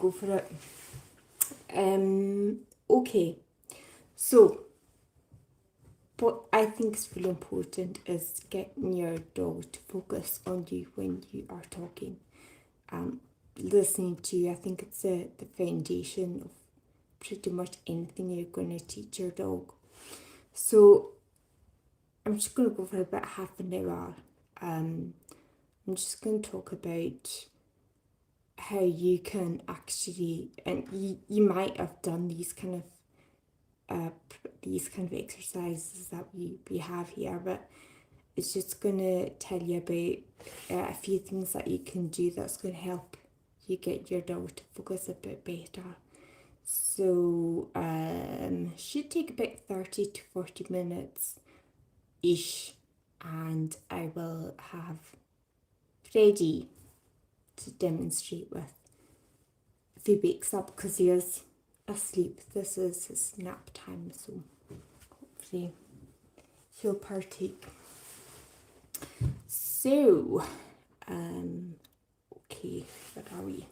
go for it. Okay, so what I think is really important is getting your dog to focus on you when you are talking. Listening to you, I think it's the foundation of pretty much anything you're going to teach your dog. So I'm just going to go for about half an hour. I'm just going to talk about how you can actually, and you might have done these kind of exercises that we have here, but it's just going to tell you about a few things that you can do that's going to help you get your dog to focus a bit better. So should take about 30 to 40 minutes ish, and I will have Freddie to demonstrate with if he wakes up, because he is asleep. This is his nap time, so hopefully he'll partake. So, okay, where are we?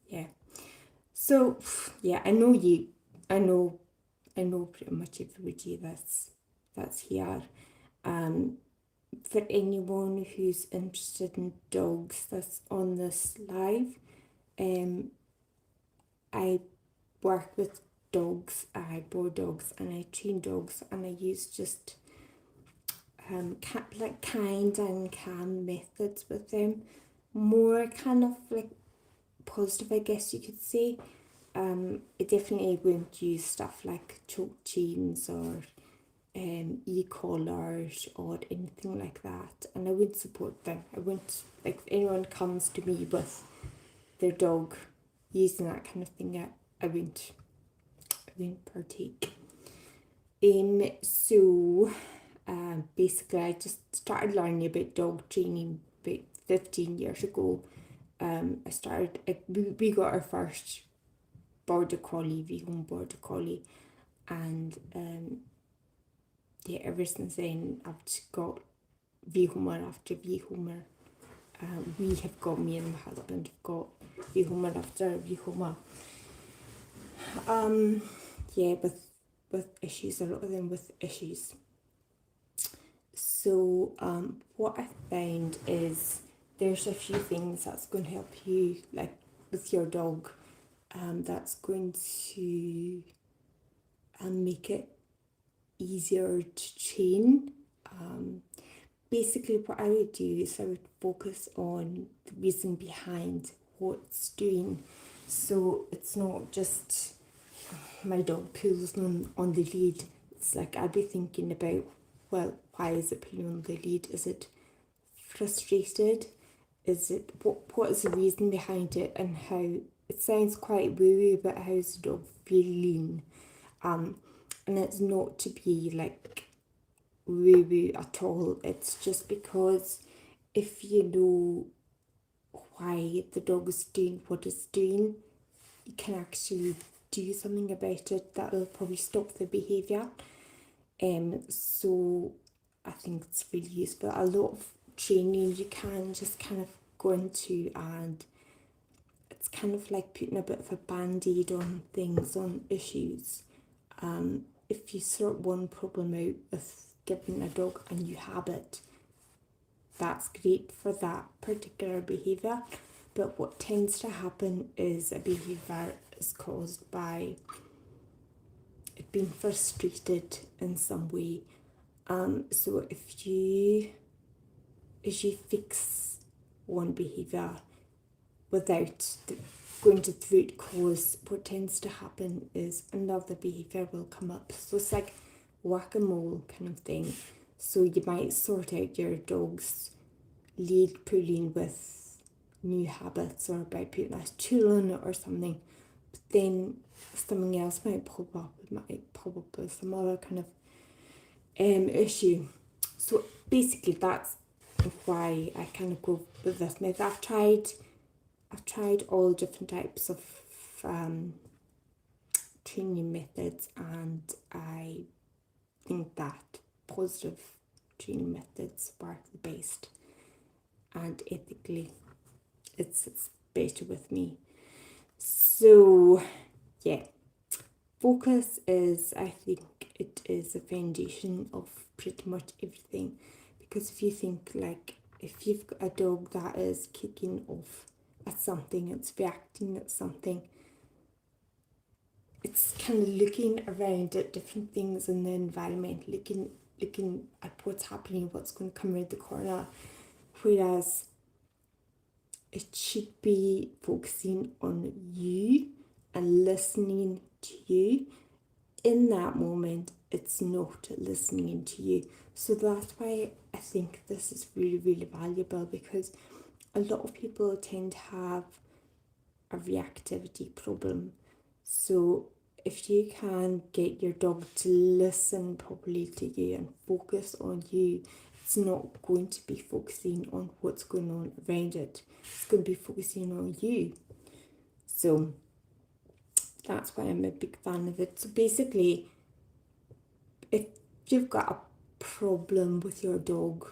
Yeah. So, yeah, I know pretty much everybody that's here. For anyone who's interested in dogs that's on this live, I work with dogs, I board dogs, and I train dogs, and I use just like kind and calm methods with them, more kind of like positive, I guess you could say. I definitely wouldn't use stuff like choke chains or e-collars or anything like that, and I wouldn't support them. I wouldn't, like, if anyone comes to me with their dog using that kind of thing, I wouldn't partake. So basically I just started learning about dog training about 15 years ago. We got our first border collie, V-home border collie, and ever since then I've just got V-homer after V-homer. We have got, me and my husband have got V-homer after V-homer. With issues, a lot of them with issues. So what I found is there's a few things that's going to help you, like with your dog, that's going to make it easier to train. Basically what I would do is I would focus on the reason behind what it's doing. So it's not just my dog pulls on the lead. It's like I'd be thinking about, well, why is it pulling on the lead? Is it frustrated? Is it, what is the reason behind it, and how, it sounds quite woo-woo, but how's the dog feeling? And it's not to be like woo-woo at all. It's just because if you know why the dog is doing what it's doing, you can actually do something about it that will probably stop the behaviour. So I think it's really useful. A lot of training you can just kind of go into, and it's kind of like putting a bit of a band-aid on things, on issues. If you sort one problem out with giving a dog a new habit, that's great for that particular behaviour. But what tends to happen is a behaviour is caused by it being frustrated in some way. So if you fix one behaviour without going to the root cause, what tends to happen is another behaviour will come up. So it's like whack-a-mole kind of thing. So you might sort out your dog's lead pulling with new habits, or by putting a tool on it or something, but then something else might pop up. It might pop up with some other kind of issue. So basically that's why I kind of go with this method. I've tried all different types of training methods, and I think that positive training methods work the best, and ethically it's better with me. So yeah, focus is, I think it is the foundation of pretty much everything, because if you think, like, if you've got a dog that is kicking off at something, it's reacting at something, it's kind of looking around at different things in the environment, looking at what's happening, what's going to come around the corner, whereas it should be focusing on you and listening to you. In that moment, it's not listening to you. So that's why I think this is really, really valuable, because a lot of people tend to have a reactivity problem. So if you can get your dog to listen properly to you and focus on you, it's not going to be focusing on what's going on around it. It's going to be focusing on you. So that's why I'm a big fan of it. So basically, if you've got a problem with your dog,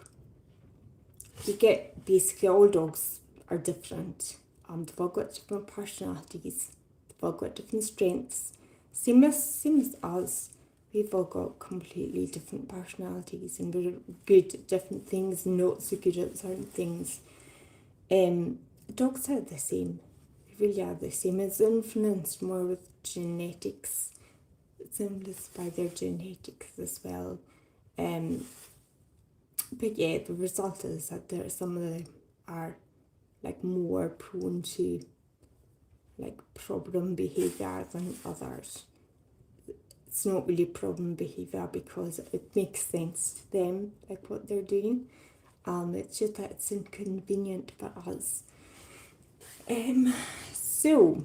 you get, basically all dogs are different. They've all got different personalities. They've all got different strengths. Same as us. We've all got completely different personalities, and we're good at different things, not so good at certain things. Dogs are the same. They really are the same. It's influenced more with genetics. It's influenced by their genetics as well. But yeah, the result is that some of them are like more prone to like problem behaviour than others. It's not really problem behaviour because it makes sense to them, like what they're doing. It's just that it's inconvenient for us. So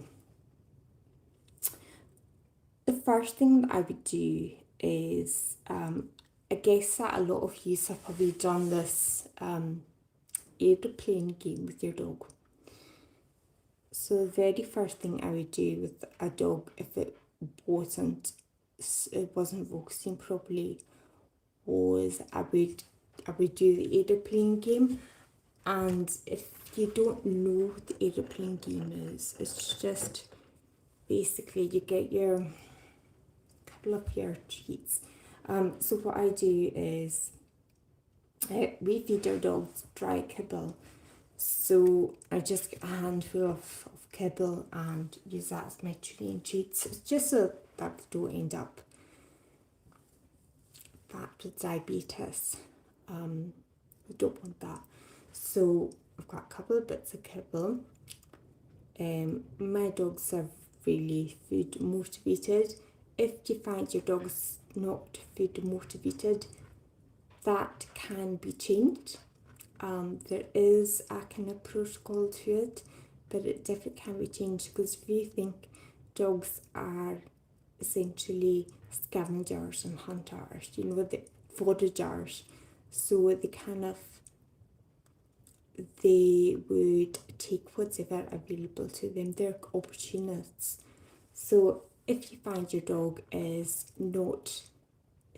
the first thing that I would do is, I guess that a lot of you have probably done this airplane game with your dog. So the very first thing I would do with a dog, if it wasn't focusing properly, was I would do the airplane game. And if you don't know what the airplane game is, it's just basically you get your couple of your treats. So what I do is we feed our dogs dry kibble. So I just get a handful of kibble and use that as my treats. It's just so that they don't end up fat with diabetes. I don't want that. So I've got a couple of bits of kibble. My dogs are really food motivated. If you find your dog's not food motivated, that can be changed. There is a kind of protocol to it, but it definitely can be changed, because if you think dogs are essentially scavengers and hunters, the foragers, so they would take whatever available to them. They're opportunists. So if you find your dog is not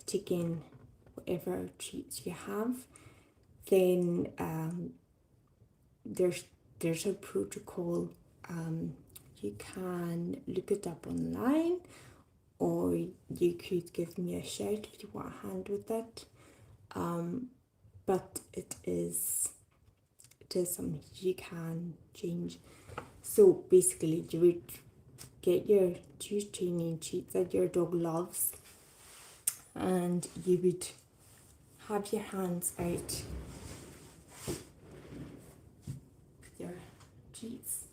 taking whatever treats you have, then there's a protocol. You can look it up online, or you could give me a shout if you want a hand with it. But it is something you can change. So basically, you would get your two training treats that your dog loves, and you would have your hands out with your treats,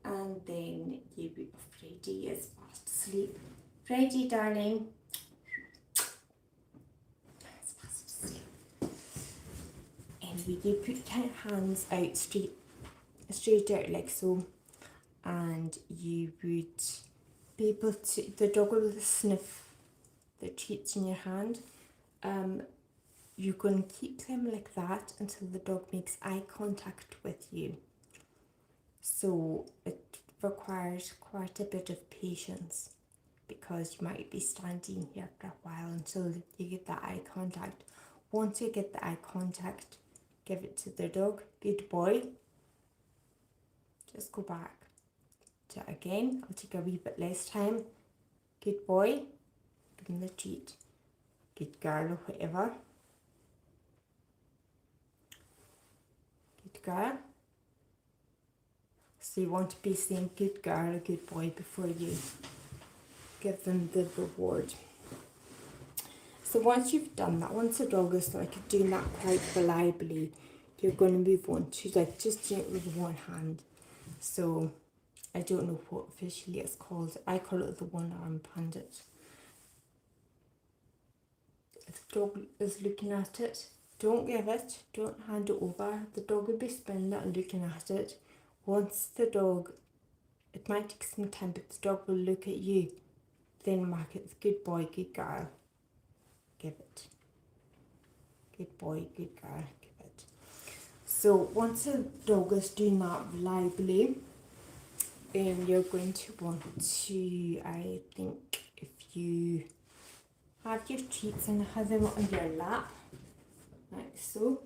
and then you would, Freddie is fast asleep. Freddie, darling. It's fast asleep. Anyway, you put your hands out straight out like so, and you would be able to, the dog will sniff the treats in your hand. You're going to keep them like that until the dog makes eye contact with you. So it requires quite a bit of patience, because you might be standing here for a while until you get that eye contact. once you get the eye contact, give it to the dog. Good boy. Just go back to it again. I'll take a wee bit less time. Good boy. Give him the treat. Good girl or whatever. Good girl. So you want to be saying good girl or good boy before you give them the reward. So once you've done that, once the dog is like doing that quite reliably, you're going to move on to like just doing it with one hand. So I don't know what officially it's called. I call it the one-arm bandit. If the dog is looking at it, don't give it, don't hand it over. The dog will be spinning it and looking at it. Once the dog, it might take some time, but the dog will look at you. Then mark it with good boy, good girl. Give it. Good boy, good girl, give it. So once the dog is doing that reliably, you're going to want to, I think, if you have your treats and have them on your lap, like so.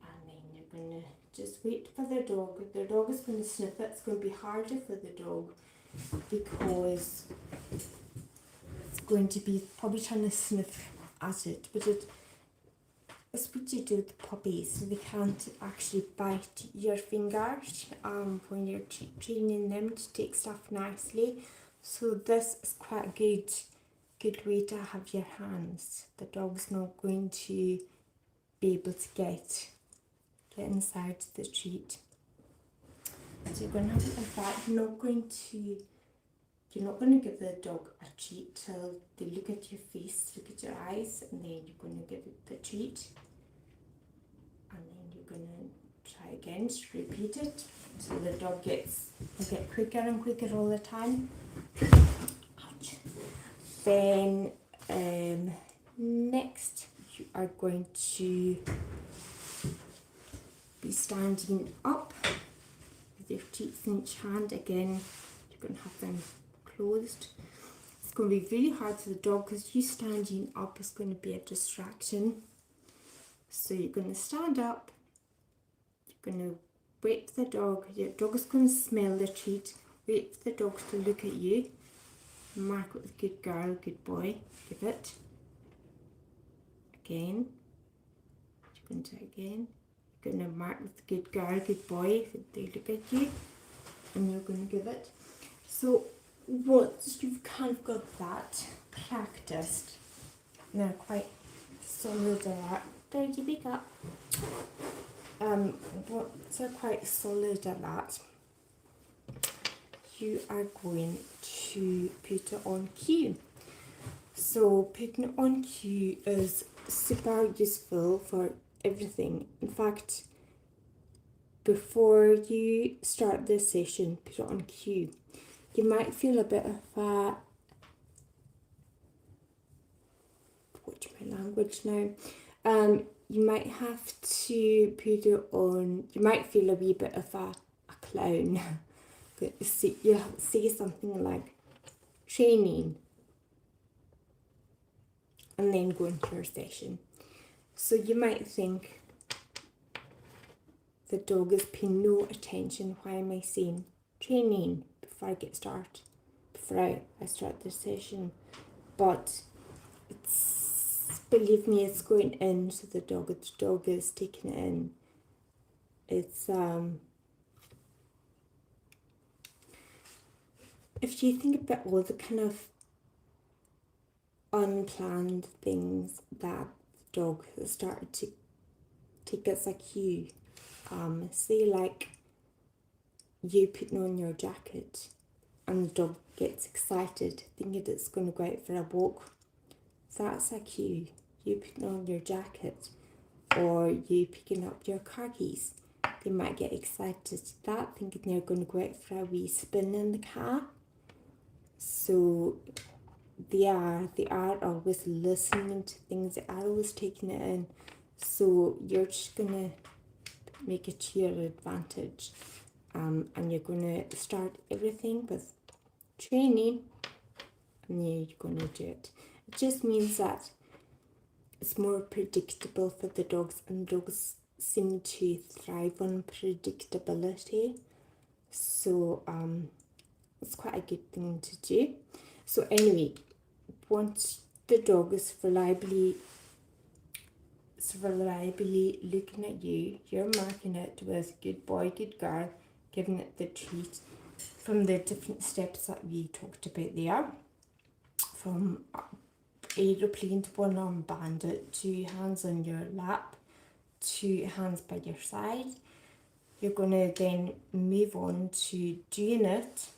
And then you're going to just wait for the dog. If the dog is going to sniff it, it's going to be harder for the dog because it's going to be probably trying to sniff at it. But it's what you do with puppies, so they can't actually bite your fingers when you're training them to take stuff nicely. So this is quite a good way to have your hands. The dog's not going to be able to get inside the treat. So you're going to have it like that. You're not going to give the dog a treat till they look at your face, look at your eyes, and then you're going to give it the treat. And then you're going to try again, just repeat it. So the dog will get quicker and quicker all the time. Ouch. Then next you are going to be standing up with your treats in each hand. Again, you're going to have them closed. It's going to be really hard for the dog because you standing up is going to be a distraction. So you're going to stand up, you're going to wait for the dog, your dog is going to smell the treat, wait for the dog to look at you, mark it with good girl, good boy, give it. Again, you're going to do it again, you're going to mark with good girl, good boy, if they look at you, and you're going to give it. So once you've kind of got that practiced, and they're quite solid at that, there you pick up. Once they're quite solid at that, you are going to put it on cue. So putting it on cue is super useful for everything. In fact, before you start this session, put it on cue. You might feel a bit of a, watch my language now, you might have to put it on, you might feel a wee bit of a clown. You say something like training and then go into your session. So you might think the dog is paying no attention. Why am I saying training before I get started, before I start the session? But it's, believe me, it's going in, so the dog is taking it in. It's if you think about all the kind of unplanned things that the dog has started to take as a cue, say like you putting on your jacket and the dog gets excited thinking that it's going to go out for a walk, that's a cue. You putting on your jacket or you picking up your car keys, they might get excited to that, thinking they're going to go out for a wee spin in the car. So they are always listening to things, they are always taking it in. So you're just going to make it to your advantage, and you're going to start everything with training, and then you're going to do it. It just means that it's more predictable for the dogs, and dogs seem to thrive on predictability. So it's quite a good thing to do. So anyway, once the dog is reliably looking at you, you're marking it with good boy, good girl, giving it the treat from the different steps that we talked about there, from aeroplane to one arm bandit, to hands on your lap, to hands by your side. You're going to then move on to doing it.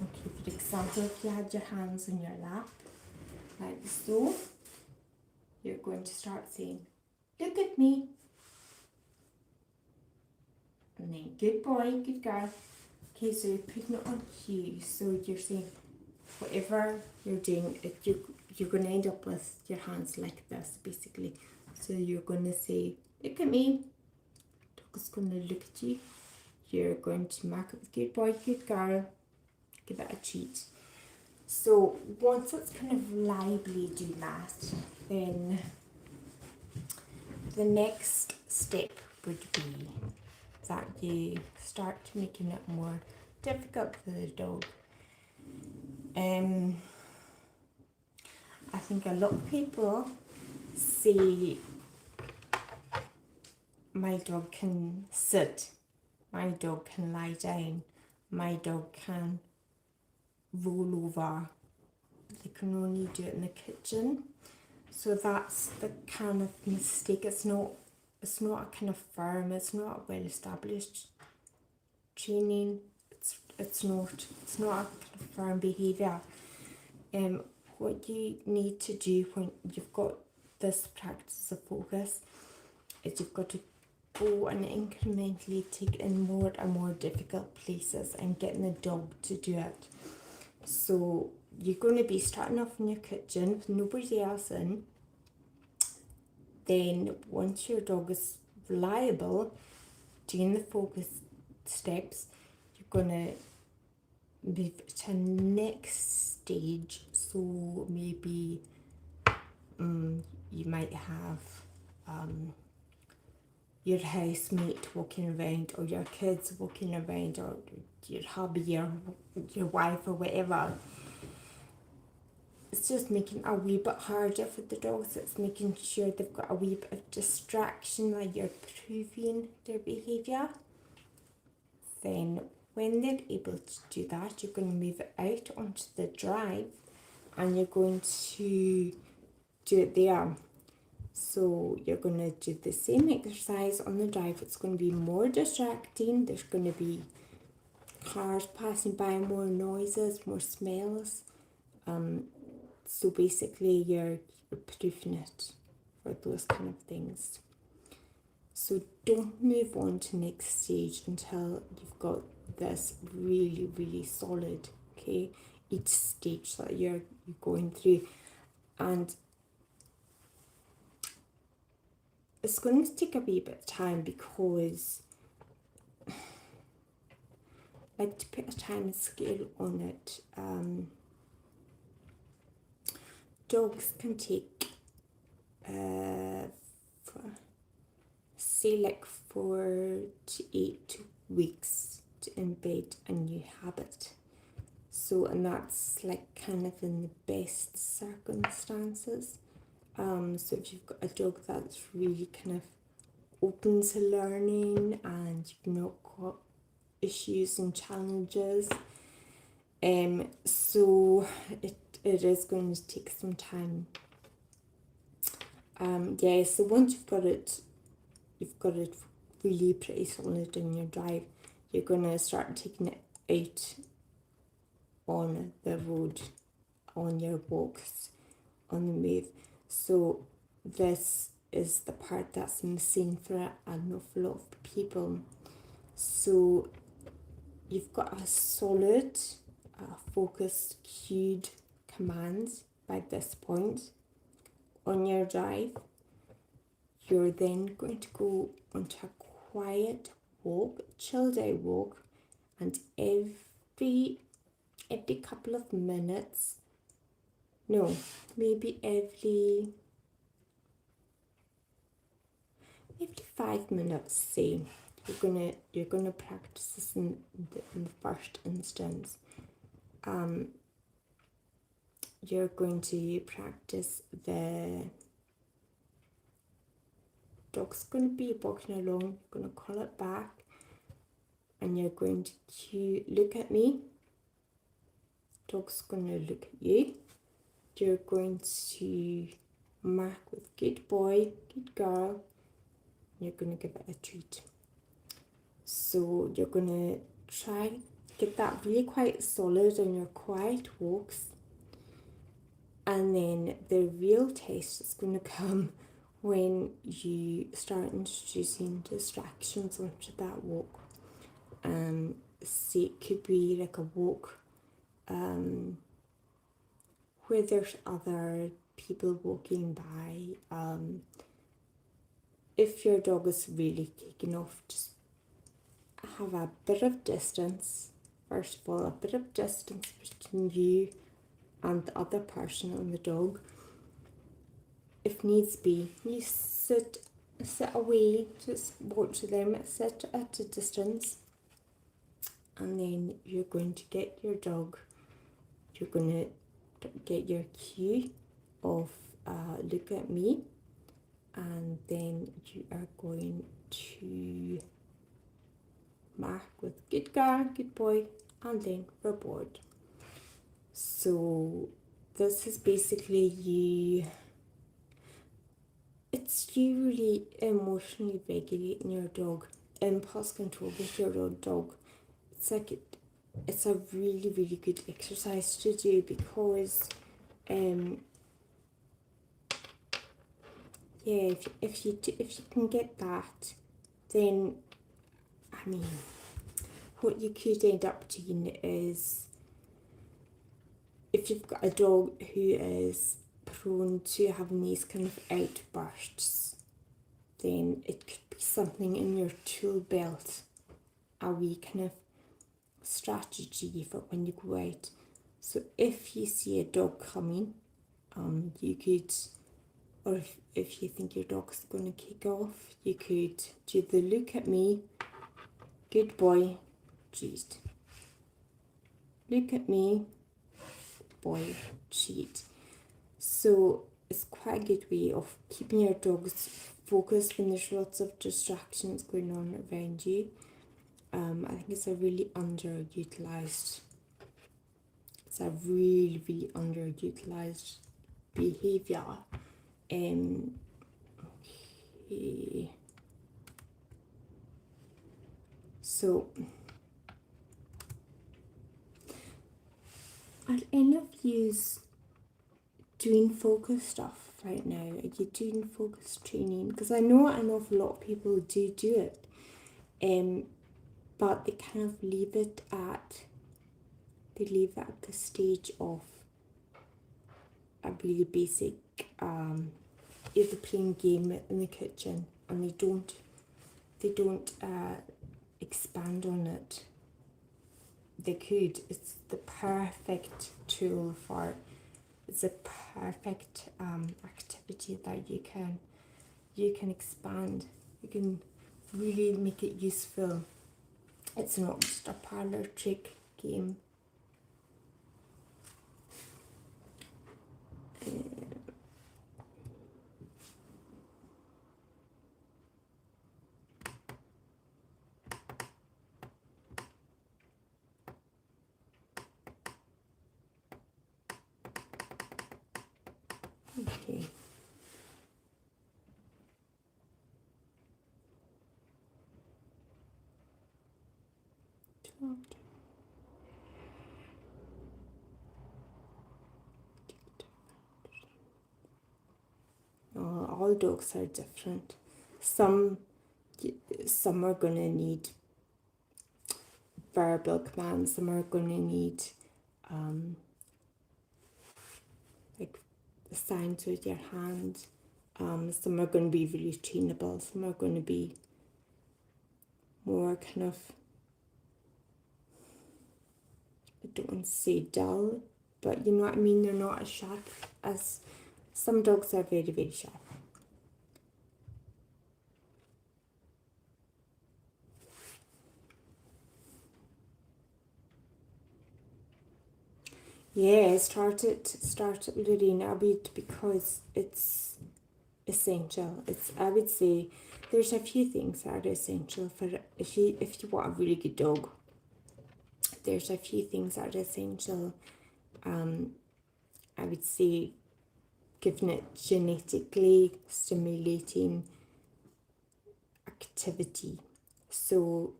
Okay, for example, if you had your hands on your lap, like so, you're going to start saying, look at me. And then, good boy, good girl. Okay, so you're putting it on cue. So you're saying, whatever you're doing, you're going to end up with your hands like this, basically. So you're going to say, look at me. Dog is going to look at you. You're going to mark it with good boy, good girl. Give it a treat. So once it's kind of lively doing that, then the next step would be that you start making it more difficult for the dog. I think a lot of people say, my dog can sit, my dog can lie down, my dog can roll over, they can only do it in the kitchen. So that's the kind of mistake. It's not a kind of firm, it's not a well established training, it's not a kind of firm behaviour. What you need to do when you've got this practice of focus is you've got to go and incrementally take in more and more difficult places and getting the dog to do it. So you're going to be starting off in your kitchen with nobody else in. Then once your dog is reliable, doing the focus steps, you're going to move to next stage. So maybe you might have your housemate walking around, or your kids walking around, or your hubby, or your wife, or whatever. It's just making it a wee bit harder for the dogs. It's making sure they've got a wee bit of distraction, like you're proving their behaviour. Then when they're able to do that, you're going to move it out onto the drive, and you're going to do it there. So you're going to do the same exercise on the drive. It's going to be more distracting. There's going to be cars passing by, more noises, more smells. So basically you're proofing it for those kind of things. So don't move on to next stage until you've got this really, really solid, okay, each stage that you're going through. And it's going to take a wee bit of time, because I like to put a time scale on it. Dogs can take say like 4 to 8 weeks to embed a new habit. So, and that's like kind of in the best circumstances. So if you've got a dog that's really kind of open to learning, and you've not got issues and challenges, so it is going to take some time. So once you've got it really pretty solid in your drive, you're going to start taking it out on the road, on your walks, on the move. So this is the part that's missing for an awful lot of people. So you've got a solid, focused, cued commands by this point on your drive. You're then going to go onto a quiet walk, chilled out walk, and every couple of minutes no, maybe every 5 minutes, say. You're gonna practice this in the first instance. You're going to practice the dog's going to be walking along. You're going to call it back, and you're going to look at me. Dog's going to look at you. You're going to mark with good boy, good girl. You're going to give it a treat. So you're going to try get that really quite solid on your quiet walks, and then the real test is going to come when you start introducing distractions onto that walk. So it could be like a walk where there's other people walking by. If your dog is really taking off, just have a bit of distance. First of all, a bit of distance between you and the other person and the dog. If needs be, you sit away, just watch them, sit at a distance, and then you're going to get your dog, you're going to get your cue of look at me, and then you are going to mark with good girl, good boy, and then reward. So this is basically you. It's you really emotionally regulating your dog, impulse control with your dog. It's like it's a really, really good exercise to do, because if you can get that, then I mean, what you could end up doing is, if you've got a dog who is prone to having these kind of outbursts, then it could be something in your tool belt, a wee kind of strategy for when you go out. So if you see a dog coming, you could, or if you think your dog's going to kick off, you could do the look at me, good boy, treat. Look at me, boy, treat. So it's quite a good way of keeping your dogs focused when there's lots of distractions going on around you. I think it's a really underutilized. It's a really, really underutilized behavior. Okay. So, are any of yous doing focus stuff right now? Are you doing focus training? Because I know an awful lot of people do it, but they kind of leave it at the stage of a really basic either playing game in the kitchen, and they don't expand on it. They could. It's the perfect tool for. It's a perfect activity that you can expand. You can really make it useful. It's not just a parlor trick game. Okay. All dogs are different. Some are gonna need verbal commands. Some are gonna need like signs with your hand. Some are going to be really trainable. Some are going to be more kind of, I don't want to say dull, but you know what I mean, they're not as sharp as some dogs are. Very, very sharp. Yeah, start learning a bit because it's essential. I would say there's a few things that are essential for if you want a really good dog. There's a few things that are essential. I would say giving it genetically stimulating activity. So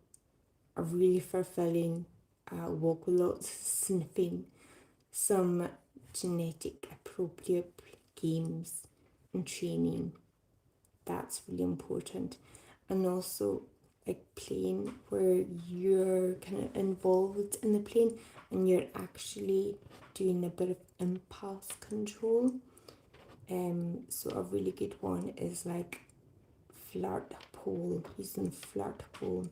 a really fulfilling walk with lots of sniffing, some genetic appropriate games and training. That's really important. And also like playing where you're kind of involved in the playing and you're actually doing a bit of impulse control. So a really good one is like flirt pole, using flirt pole.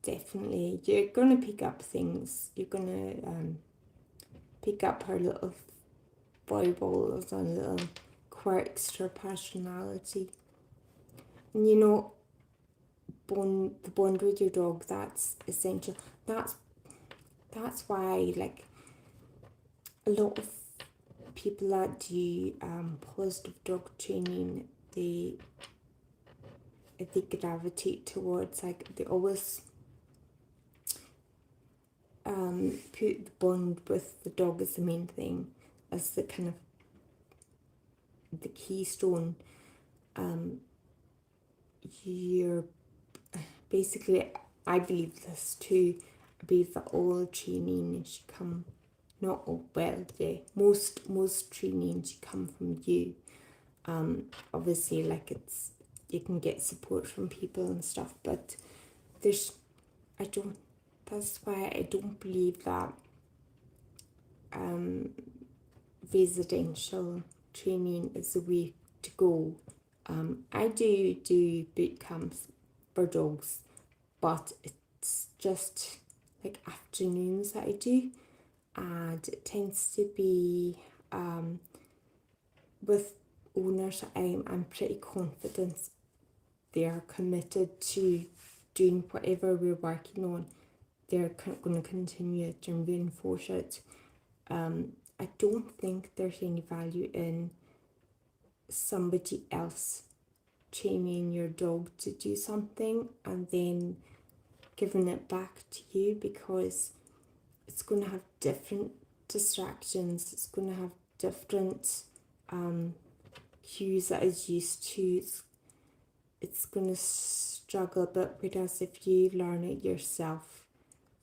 Definitely, you're gonna pick up things. You're gonna pick up her little foibles and little quirks to her personality. And you know, the bond with your dog, that's essential. That's why like a lot of people that do positive dog training, they gravitate towards like they always put the bond with the dog as the main thing, as the kind of the keystone. You're basically, I believe this too. I believe that all training should come, not all, well, yeah, most training should come from you. Obviously, like you can get support from people and stuff, but that's why I don't believe that residential training is the way to go. I do boot camps for dogs, but it's just like afternoons that I do, and it tends to be with owners that I'm pretty confident they are committed to doing whatever we're working on. They're going to continue it and reinforce it. I don't think there's any value in somebody else training your dog to do something and then giving it back to you, because it's going to have different distractions. It's going to have different cues that it's used to. It's going to struggle a bit, whereas if you learn it yourself,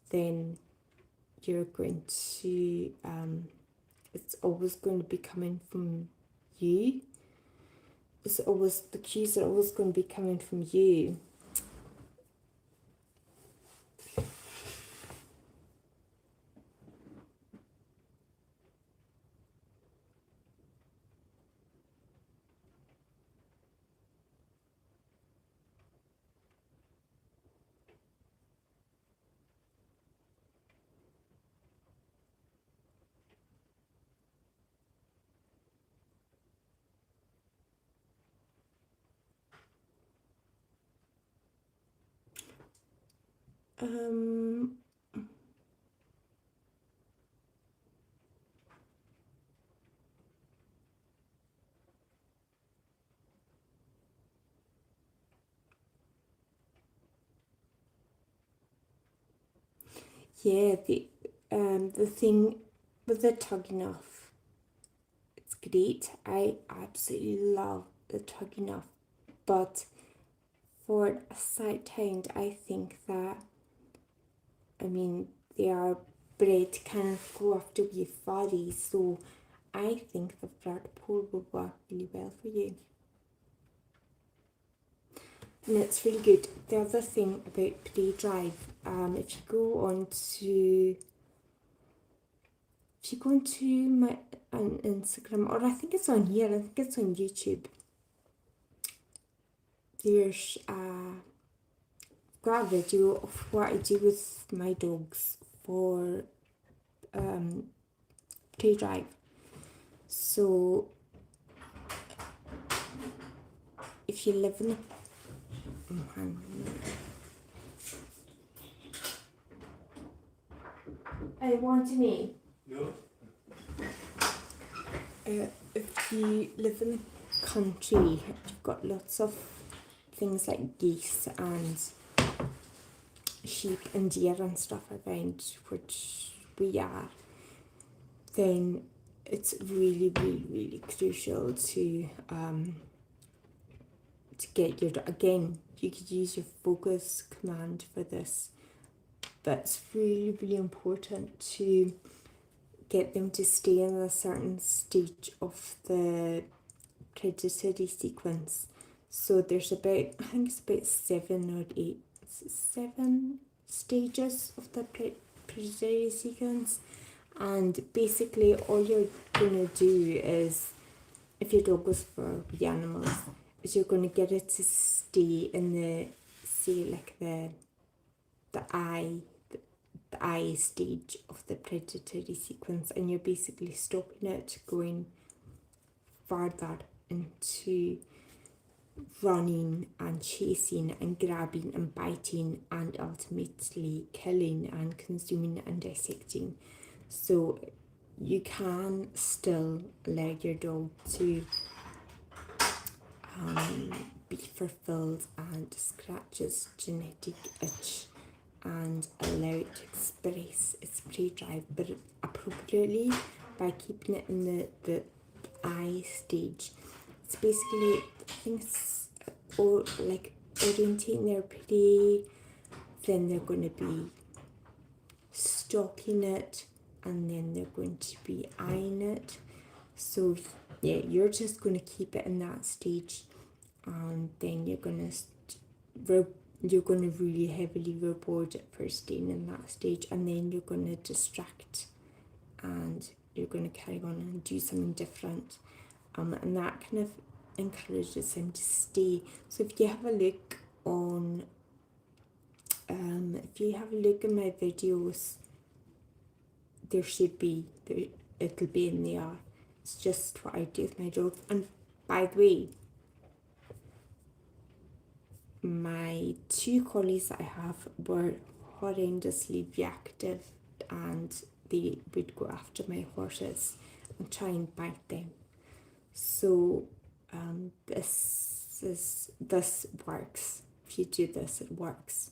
then you're going to it's always going to be coming from you. It's always, the cues are always going to be coming from you. Yeah, the thing with the tugging off, it's great. I absolutely love the tugging off, but for a sight hound, I think that, I mean, they are bred to kind of go after wee furries, so I think the flirt pole will work really well for you. And it's really good. The other thing about Play Drive, if you go onto my Instagram, or I think it's on here, I think it's on YouTube. there's got a video of what I do with my dogs for play drive. So if you live in I want to me. No. If you live in the country, you've got lots of things like geese and sheep and deer and stuff around, which we are, then it's really, really, really crucial to get your, again, you could use your focus command for this, but it's really, really important to get them to stay in a certain stage of the predatory sequence. So there's about, I think it's about 7 stages of the predatory sequence, and basically all you're going to do is, if your dog goes for the animals, is you're going to get it to stay in the, say, like the eye stage of the predatory sequence, and you're basically stopping it going further into running and chasing and grabbing and biting and ultimately killing and consuming and dissecting. So you can still allow your dog to be fulfilled and scratch its genetic itch and allow it to express its prey drive, but appropriately, by keeping it in the eye stage. It's basically, I think it's like orienting their prey, then they're going to be stalking it, and then they're going to be eyeing it. So yeah, you're just going to keep it in that stage, and then you're going to really heavily reward it for staying in that stage, and then you're going to distract and you're going to carry on and do something different, and that kind of encourages them to stay. So if you have a look on in my videos, there should be it'll be in there. It's just what I do with my dogs. And by the way, my 2 collies that I have were horrendously reactive, and they would go after my horses and try and bite them. So this works. If you do this, it works.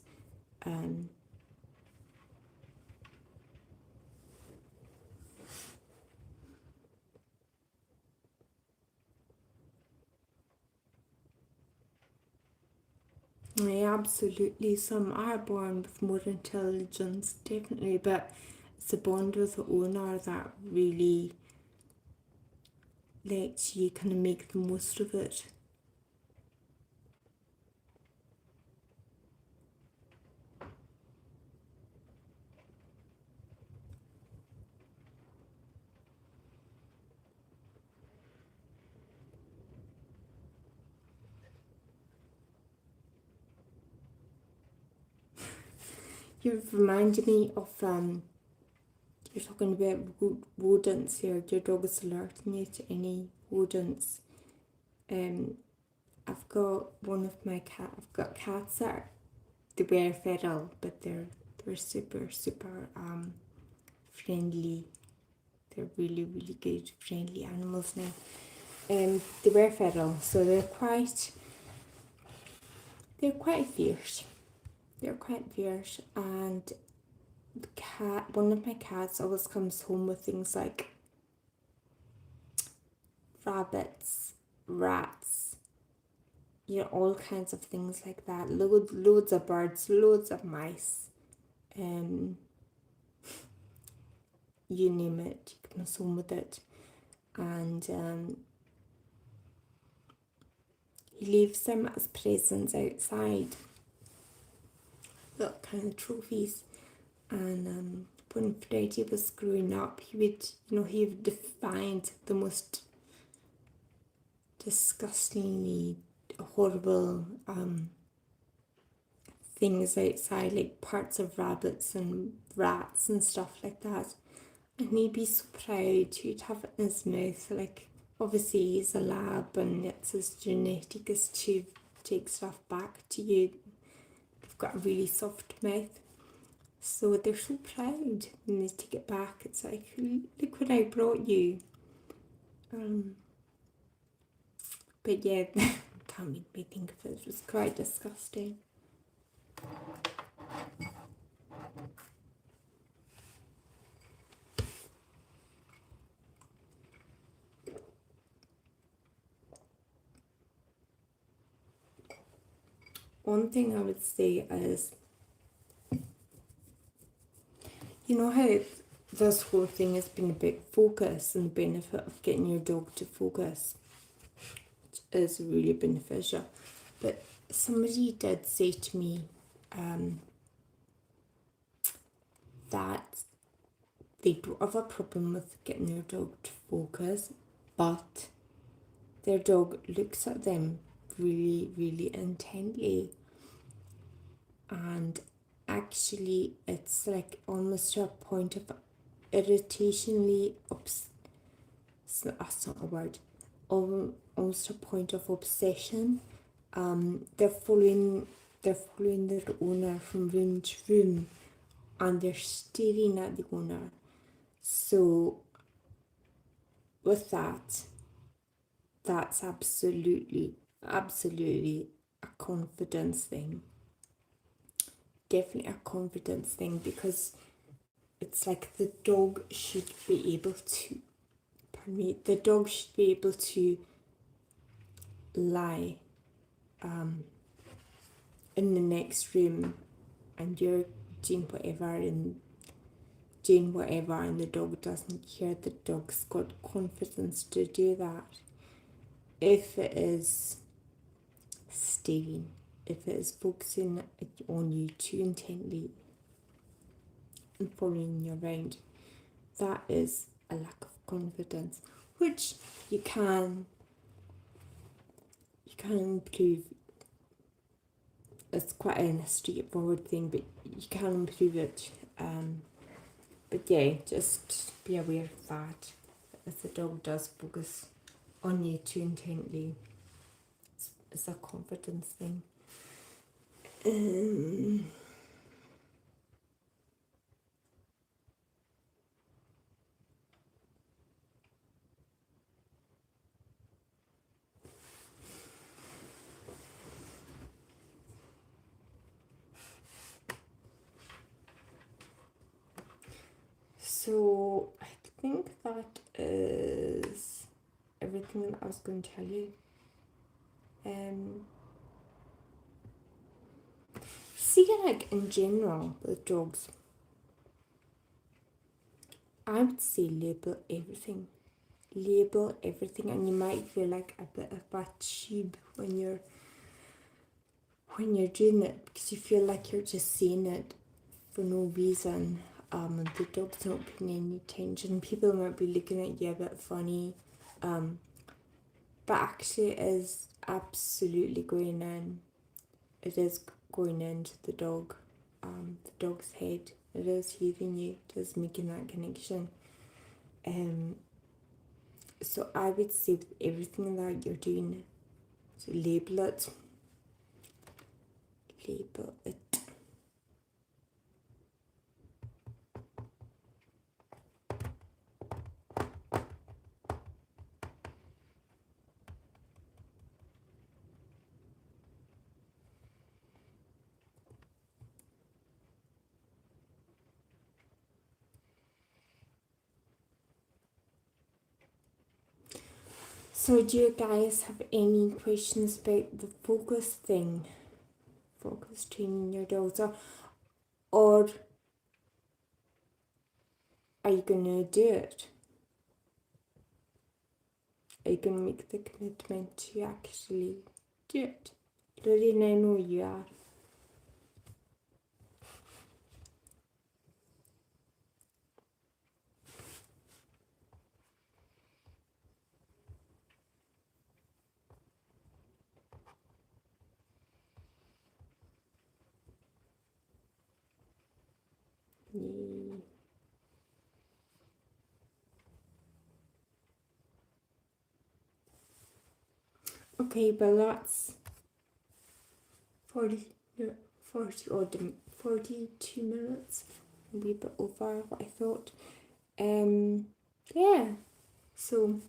Absolutely, some are born with more intelligence, definitely, but it's a bond with the owner that really lets you kind of make the most of it. You've reminded me of you're talking about rodents here. Your dog is alerting you to any rodents. I've got I've got cats that they were feral, but they're super friendly. They're really, really good friendly animals now. They were feral, so they're quite fierce. They're quite fierce, and one of my cats always comes home with things like rabbits, rats, all kinds of things like that. Loads of birds, loads of mice, you name it, he comes home with it. And he leaves them as presents outside, little kind of trophies. And when Freddie was growing up, he would find the most disgustingly horrible things outside, like parts of rabbits and rats and stuff like that. And he'd be so proud. He'd have it in his mouth. Like, obviously, he's a lab and it's his genetic is to take stuff back to you. They've got a really soft mouth. So they're so proud when they take it back. It's like, look what I brought you. But yeah, can't make me think of it. It was quite disgusting. One thing I would say is, you know how this whole thing has been about focus and the benefit of getting your dog to focus, which is really beneficial. But somebody did say to me that they don't have a problem with getting their dog to focus, but their dog looks at them really, really intently. And actually, it's like almost to a point of irritationally that's not a word. Almost a point of obsession. They're following their owner from room to room, and they're staring at the owner. So with that, that's absolutely a confidence thing. Definitely a confidence thing, because it's like the dog should be able to, the dog should be able to lie in the next room and you're doing whatever and the dog doesn't care. The dog's got confidence to do that. If it is staring, if it is focusing on you too intently and following you around, that is a lack of confidence, which you can improve. It's quite a straightforward thing, but you can improve it. But yeah, just be aware of that. If the dog does focus on you too intently, it's a confidence thing. So I think that is everything that I was going to tell you. See, like in general with dogs, I would say label everything, and you might feel like a bit of a tube when you're doing it, because you feel like you're just saying it for no reason. And the dog's not paying any attention. People might be looking at you a bit funny, but actually it is absolutely going in. It is going into the dog's head. It is hearing you. It is making that connection. So I would say with everything that you're doing, so label it. So do you guys have any questions about the focus thing? Focus training your dogs, or are you gonna do it? Are you gonna make the commitment to actually do it? Lorraine, I know you are. Yay. Okay, but that's 40, no, 40 odd, 42 minutes, a wee bit over what I thought. Yeah, so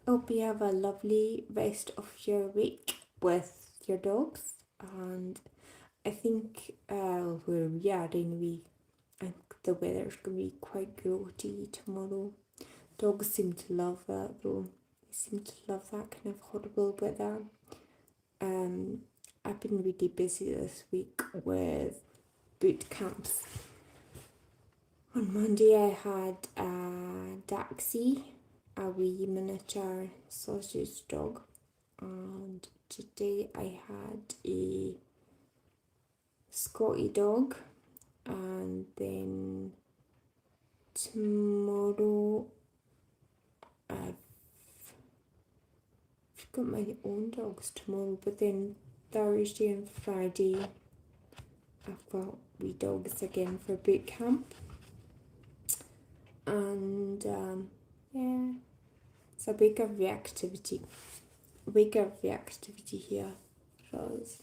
I hope you have a lovely rest of your week with your dogs, and I think where we are anyway, I think the weather's going to be quite grotty tomorrow. Dogs seem to love that though. They seem to love that kind of horrible weather. I've been really busy this week with boot camps. On Monday I had a Daxi, a wee miniature sausage dog, and today I had a Scotty dog, and then tomorrow I've got my own dogs tomorrow, but then Thursday and Friday I've got wee dogs again for boot camp, and yeah, it's a week of reactivity here for us.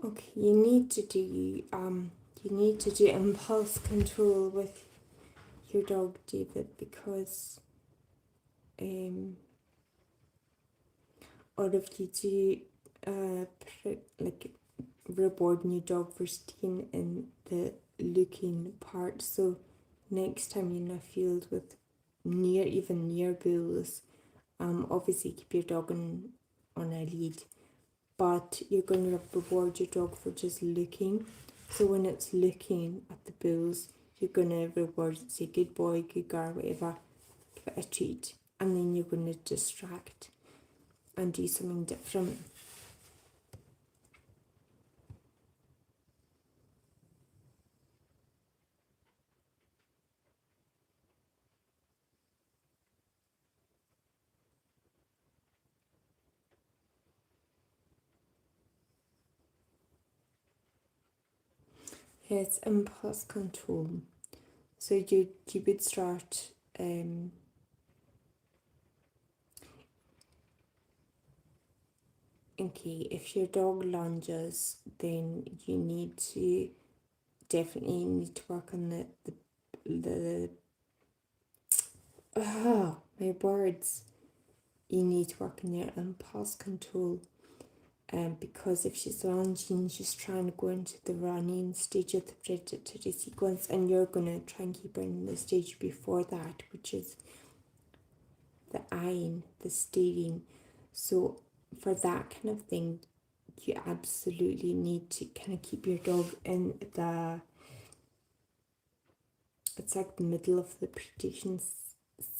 Okay, you need to do impulse control with your dog, David, because or if you do like rewarding your dog for staying in the looking part. So next time you're in a field with near bulls, obviously keep your dog on a lead, but you're going to reward your dog for just looking. So when it's looking at the bulls, you're going to reward it, say good boy, good girl, whatever, give it a treat, and then you're going to distract and do something different. It's impulse control. So you would start okay, if your dog lunges, then you definitely need to work on the my words. You need to work on your impulse control. Because if she's lunging, she's trying to go into the running stage of the predatory sequence, and you're going to try and keep her in the stage before that, which is the eyeing, the staring. So for that kind of thing, you absolutely need to kind of keep your dog in it's like the middle of the predation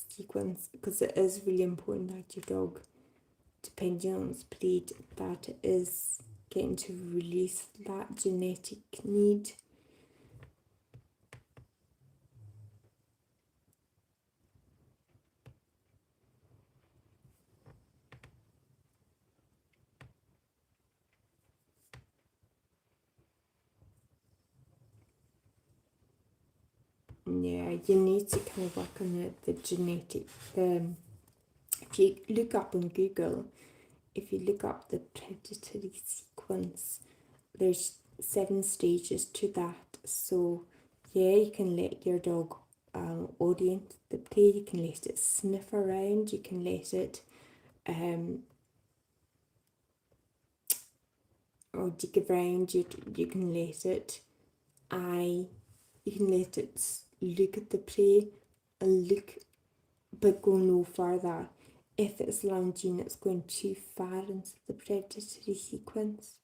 sequence, because it is really important that your dog, depending on its breed, that it is getting to release that genetic need. Yeah, you need to kind of work on the genetic. If you look up on Google, if you look up the predatory sequence, there's 7 stages to that. So yeah, you can let your dog orient the prey, you can let it sniff around, you can let it or dig around, you can let it eye, you can let it look at the prey and look, but go no further. If it's lunging, it's going too far into the predatory sequence.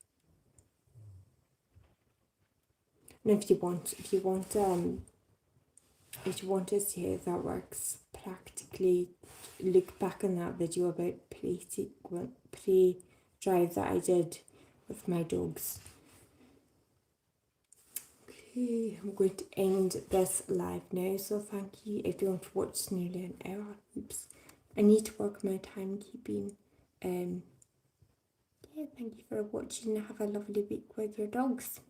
And if you want to see how that works practically, look back on that video about play drive that I did with my dogs. Okay, I'm going to end this live now, so thank you everyone for watching nearly an hour. Oops. I need to work my timekeeping. Yeah, thank you for watching. Have a lovely week with your dogs.